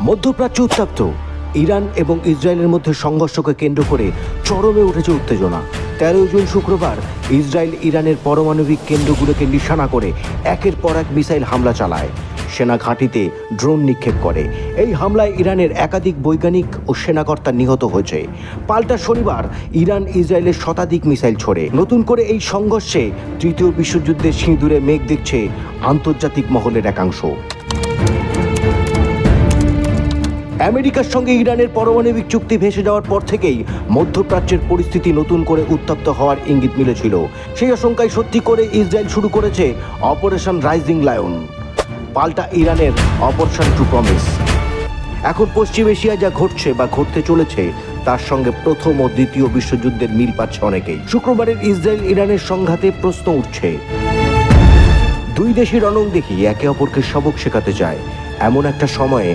মধ্যপ্রাচ্য উত্তপ্ত। ইরান এবং ইসরায়েলের মধ্যে সংঘর্ষকে কেন্দ্র করে চরমে উঠেছে উত্তেজনা। 13 জুন শুক্রবার ইসরায়েল ইরানের পারমাণবিক কেন্দ্রগুলোকে নিশানা করে একের পর এক মিসাইল হামলা চালায়, সেনা ঘাঁটিতে ড্রোন নিক্ষেপ করে। এই হামলায় ইরানের একাধিক বৈজ্ঞানিক ও সেনাকর্তা নিহত হয়েছে। পাল্টা শনিবার ইরান ইসরায়েলের শতাধিক মিসাইল ছোড়ে। নতুন করে এই সংঘর্ষে তৃতীয় বিশ্বযুদ্ধের সিঁদুরে মেঘ দেখছে আন্তর্জাতিক মহলের একাংশ। আমেরিকার সঙ্গে ইরানের পারমাণবিক চুক্তি ভেসে যাওয়ার পর থেকেই মধ্যপ্রাচ্যের পরিস্থিতি নতুন করে উত্তপ্ত হওয়ার ইঙ্গিত মিলেছিল। সেই আশঙ্কায় সত্যি করে ইসরায়েল শুরু করেছে অপারেশন রাইজিং লায়ন, পাল্টা ইরানের অপারেশন ট্রু প্রমিস। এখন পশ্চিম এশিয়ায় যা ঘটছে বা ঘটতে চলেছে তার সঙ্গে প্রথম ও দ্বিতীয় বিশ্বযুদ্ধের মিল পাচ্ছে অনেকেই। শুক্রবারের ইসরায়েল ইরানের সংঘাতে প্রশ্ন উঠছে, দুই দেশের রণংদেখী একে অপরকে সবক শেখাতে চায়। এমন একটা সময়ে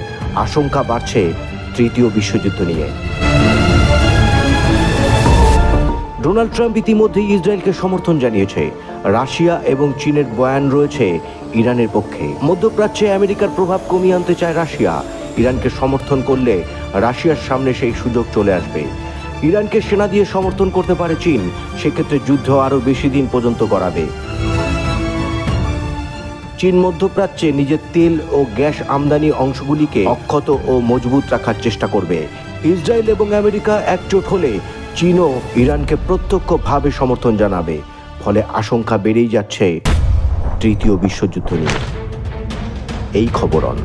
আশঙ্কা বাড়ছে তৃতীয় বিশ্বযুদ্ধ নিয়ে। ডোনাল্ড ট্রাম্প ইতিমধ্যে ইসরায়েলকে সমর্থন জানিয়েছে। রাশিয়া এবং চীনের বয়ান রয়েছে ইরানের পক্ষে। মধ্যপ্রাচ্যে আমেরিকার প্রভাব কমিয়ে আনতে চায় রাশিয়া। ইরানকে সমর্থন করলে রাশিয়ার সামনে সেই সুযোগ চলে আসবে। ইরানকে সেনা দিয়ে সমর্থন করতে পারে চীন, সেক্ষেত্রে যুদ্ধ আরও বেশি দিন পর্যন্ত গড়াবে। চীন মধ্যপ্রাচ্যে নিজের তেল ও গ্যাস আমদানি অংশগুলিকে অক্ষত ও মজবুত রাখার চেষ্টা করবে। ইসরায়েল এবং আমেরিকা একজোট হলে চীনও ইরানকে প্রত্যক্ষভাবে সমর্থন জানাবে। ফলে আশঙ্কা বেড়েই যাচ্ছে তৃতীয় বিশ্বযুদ্ধ নিয়ে। এই খবর অন।